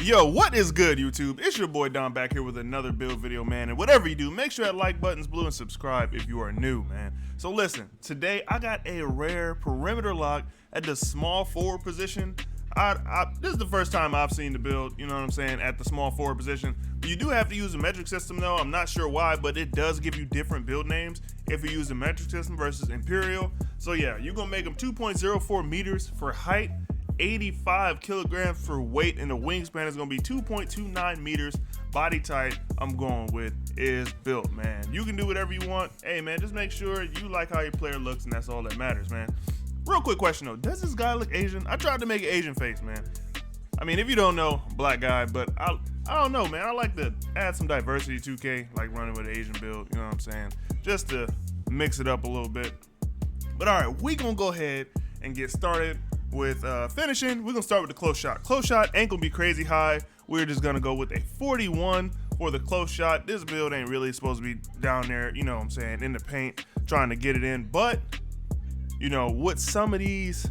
Yo, what is good, YouTube? It's your boy Don back here with another build video, man. And whatever you do, make sure that like button's blue and subscribe if you are new, man. So listen, today I got a rare perimeter lock at the small forward position. This is the first time I've seen the build, you know what I'm saying, at the small forward position. You do have to use a metric system though. I'm not sure why, but it does give you different build names if you use the metric system versus Imperial. So yeah, you're gonna make them 2.04 meters for height, 85 kilograms for weight, and the wingspan is gonna be 2.29 meters. Body type I'm going with is built, man. You can do whatever you want. Hey man, just make sure you like how your player looks, and that's all that matters, man. Real quick question though, does this guy look Asian? I tried to make an Asian face, man. I mean, if you don't know, black guy, but I don't know, man. I like to add some diversity to 2K, like running with an Asian build, you know what I'm saying? Just to mix it up a little bit. But all right, we gonna go ahead and get started with finishing. We're gonna start with the close shot. Close shot ain't gonna be crazy high. We're just gonna go with a 41 for the close shot. This build ain't really supposed to be down there, you know what I'm saying, in the paint, trying to get it in. But, you know, with some of these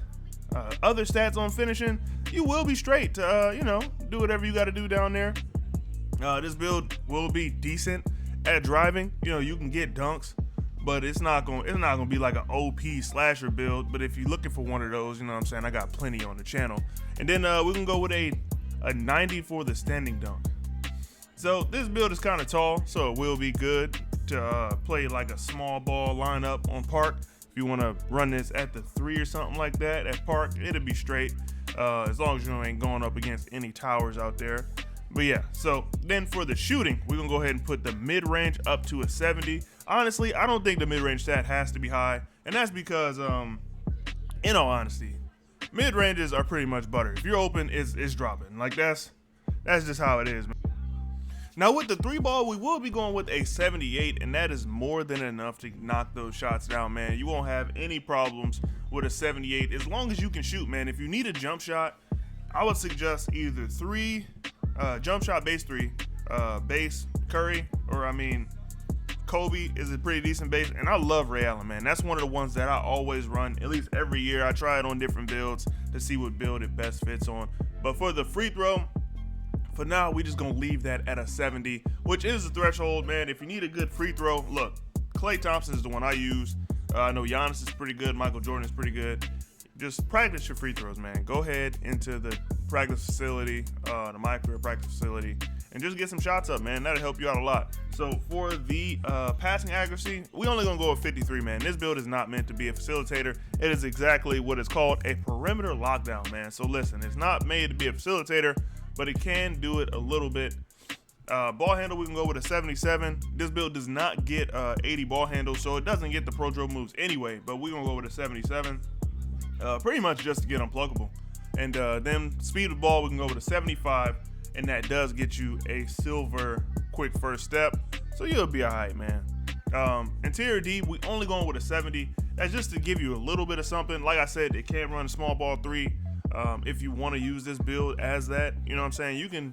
other stats on finishing, you will be straight to, you know, do whatever you gotta do down there. This build will be decent at driving. You know, you can get dunks, but it's not gonna be like an OP slasher build. But if you're looking for one of those, you know what I'm saying, I got plenty on the channel. And then we can go with a 90 for the standing dunk. So this build is kind of tall, so it will be good to play like a small ball lineup on park. If you want to run this at the 3 or something like that at park, it'll be straight, as long as you ain't going up against any towers out there. But yeah, so then for the shooting, we're gonna go ahead and put the mid-range up to a 70. Honestly, I don't think the mid-range stat has to be high, and that's because, in all honesty, mid-ranges are pretty much butter. If you're open, it's dropping. Like that's just how it is, man. Now with the 3-ball, we will be going with a 78, and that is more than enough to knock those shots down, man. You won't have any problems with a 78 as long as you can shoot, man. If you need a jump shot, I would suggest either 3, jump shot base 3, base Curry, or I mean, Kobe is a pretty decent base, and I love Ray Allen, man. That's one of the ones that I always run, at least every year. I try it on different builds to see what build it best fits on. But for the free throw, for now, we just gonna leave that at a 70, which is the threshold, man. If you need a good free throw, look, Klay Thompson is the one I use. I know Giannis is pretty good, Michael Jordan is pretty good. Just practice your free throws, man. Go ahead into the practice facility, the MyCareer practice facility, and just get some shots up, man. That'll help you out a lot. So for the passing accuracy, we only gonna go with 53, man. This build is not meant to be a facilitator. It is exactly what is called a perimeter lockdown, man. So listen, it's not made to be a facilitator, but it can do it a little bit. Ball handle, we can go with a 77. This build does not get 80 ball handle, so it doesn't get the pro dribble moves anyway, but we're gonna go with a 77. Pretty much just to get unpluggable. And then speed of ball, we can go with a 75, and that does get you a silver quick first step, so you'll be all right, man. Interior D, we only going with a 70. That's just to give you a little bit of something. Like I said, it can run a small ball 3. If you want to use this build as that, you know what I'm saying, you can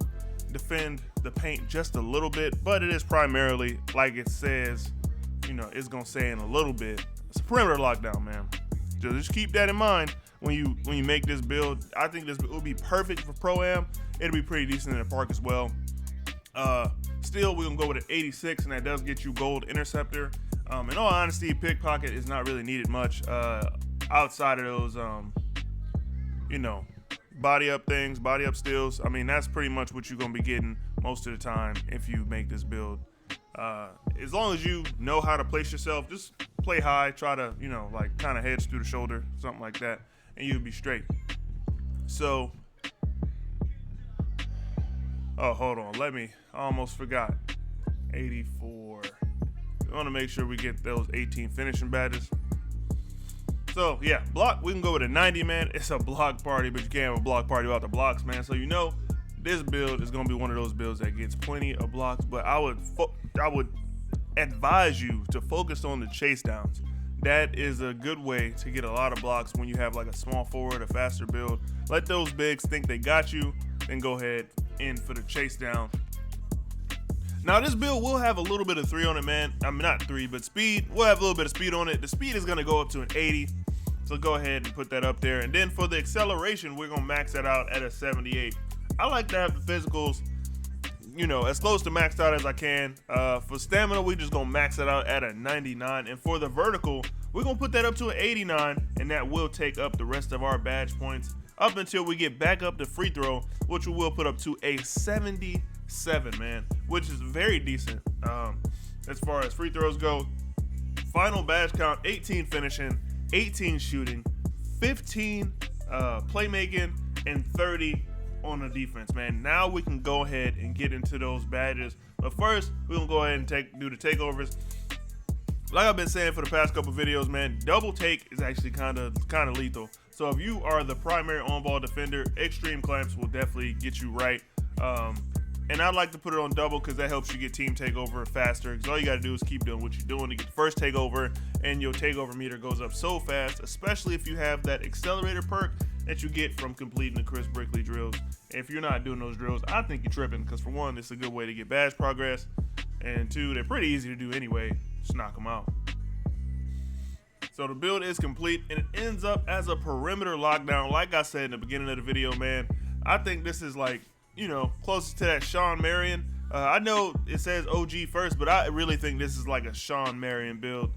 defend the paint just a little bit, but it is primarily, like it says, you know, it's gonna say in a little bit, it's a perimeter lockdown, man. Just keep that in mind when you make this build. I think this will be perfect for Pro-Am. It'll be pretty decent in the park as well. Still, we're gonna go with an 86, and that does get you gold interceptor. In all honesty, pickpocket is not really needed much outside of those you know, body up things, body up steals. I mean, that's pretty much what you're gonna be getting most of the time if you make this build. As long as you know how to place yourself, just play high, try to, you know, like kind of heads through the shoulder, something like that, and you'll be straight. So, oh, hold on, I almost forgot. 84. We want to make sure we get those 18 finishing badges. So yeah, block, we can go with a 90, man. It's a block party, but you can't have a block party without the blocks, man. So you know this build is gonna be one of those builds that gets plenty of blocks, but I would advise you to focus on the chase downs. That is a good way to get a lot of blocks when you have like a small forward, a faster build. Let those bigs think they got you, then go ahead in for the chase down. Now this build will have a little bit of 3 on it, man. I mean, not 3, but speed. We'll have a little bit of speed on it. The speed is gonna go up to an 80. So go ahead and put that up there. And then for the acceleration, we're gonna max that out at a 78. I like to have the physicals, you know, as close to maxed out as I can. For stamina, we just gonna max it out at a 99, and for the vertical, we're gonna put that up to an 89, and that will take up the rest of our badge points up until we get back up to free throw, which we will put up to a 77, man, which is very decent as far as free throws go. Final badge count: 18 finishing, 18 shooting, 15 playmaking, and 30 on the defense, man. Now we can go ahead and get into those badges, but first we're gonna go ahead and do the takeovers. Like I've been saying for the past couple videos, man, double take is actually kind of lethal. So if you are the primary on-ball defender, extreme clamps will definitely get you right. And I like to put it on double because that helps you get team takeover faster. Because all you got to do is keep doing what you're doing to get the first takeover, and your takeover meter goes up so fast, especially if you have that accelerator perk that you get from completing the Chris Brickley drills. If you're not doing those drills, I think you're tripping, because for one, it's a good way to get badge progress, and two, they're pretty easy to do anyway. Just knock them out. So the build is complete, and it ends up as a perimeter lockdown. Like I said in the beginning of the video, man, I think this is like, you know, closest to that Sean Marion. I know it says OG first, but I really think this is like a Sean Marion build.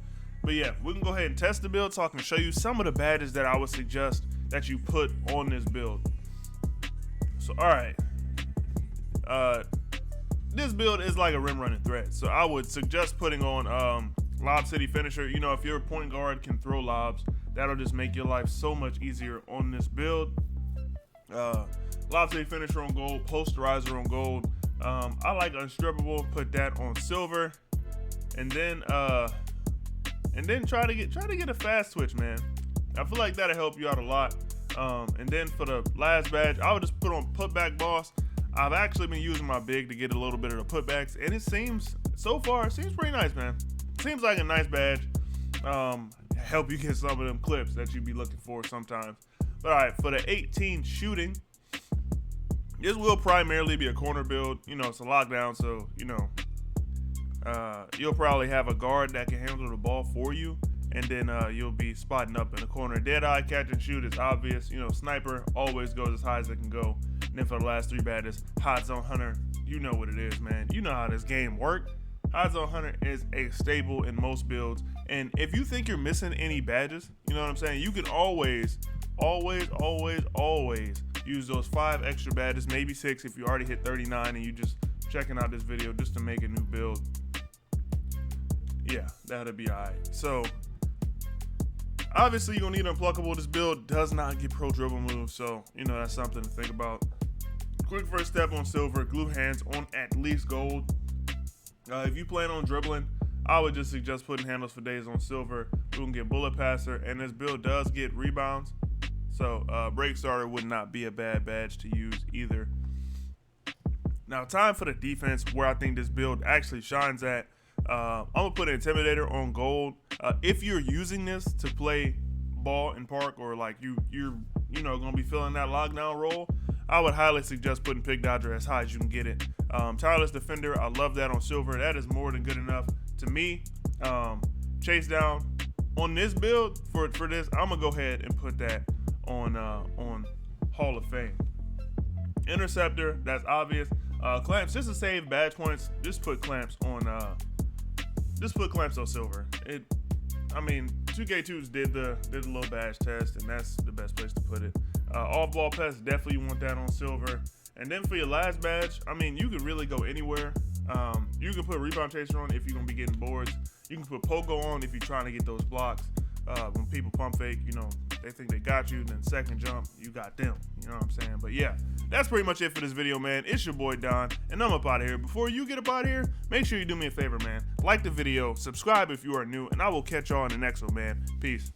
But yeah, we can go ahead and test the build so I can show you some of the badges that I would suggest that you put on this build. So, all right. This build is like a rim running threat. So I would suggest putting on Lob City Finisher. You know, if your point guard can throw lobs, that'll just make your life so much easier on this build. Lob City Finisher on gold, Posterizer on gold. I like Unstrippable, put that on silver, and then try to get a fast twitch, man. I feel like that'll help you out a lot. And then for the last badge, I would just put on Putback Boss. I've actually been using my big to get a little bit of the putbacks, and it seems pretty nice, man. Seems like a nice badge. Help you get some of them clips that you'd be looking for sometimes. But all right, for the 18 shooting, this will primarily be a corner build. You know, it's a lockdown, so, you know, you'll probably have a guard that can handle the ball for you, and then you'll be spotting up in the corner. Dead eye, catch and shoot is obvious. You know, sniper always goes as high as it can go. And then for the last three badges, hot zone hunter, you know what it is, man. You know how this game works. Hot zone hunter is a staple in most builds, and if you think you're missing any badges, you know what I'm saying, you can always use those 5 extra badges, maybe 6 if you already hit 39 and you just checking out this video just to make a new build. Yeah, that'll be all right. So obviously you're gonna need Unpluckable. This build does not get pro dribble moves, so you know that's something to think about. Quick first step on silver, glue hands on at least gold. If you plan on dribbling, I would just suggest putting handles for days on silver. We can get bullet passer, and this build does get rebounds, so break starter would not be a bad badge to use either. Now, time for the defense, where I think this build actually shines at. I'm gonna put an Intimidator on gold. If you're using this to play ball in park, or like you're gonna be filling that lockdown role, I would highly suggest putting Pick Dodger as high as you can get it. Tireless Defender, I love that on silver. That is more than good enough to me. Chase down on this build for this, I'm gonna go ahead and put that on Hall of Fame. Interceptor, that's obvious. Clamps, just to save badge points, just put clamps on silver. I mean, 2K2s did the little badge test, and that's the best place to put it. Off-ball pass, definitely you want that on silver. And then for your last badge, I mean, you could really go anywhere. You can put Rebound Chaser on if you're gonna be getting boards. You can put Pogo on if you're trying to get those blocks. When people pump fake, you know, they think they got you, then second jump, you got them. You know what I'm saying? But yeah, that's pretty much it for this video, man. It's your boy Don, and I'm up out of here. Before you get up out of here, make sure you do me a favor, man. Like the video, subscribe if you are new, and I will catch y'all in the next one, man. Peace.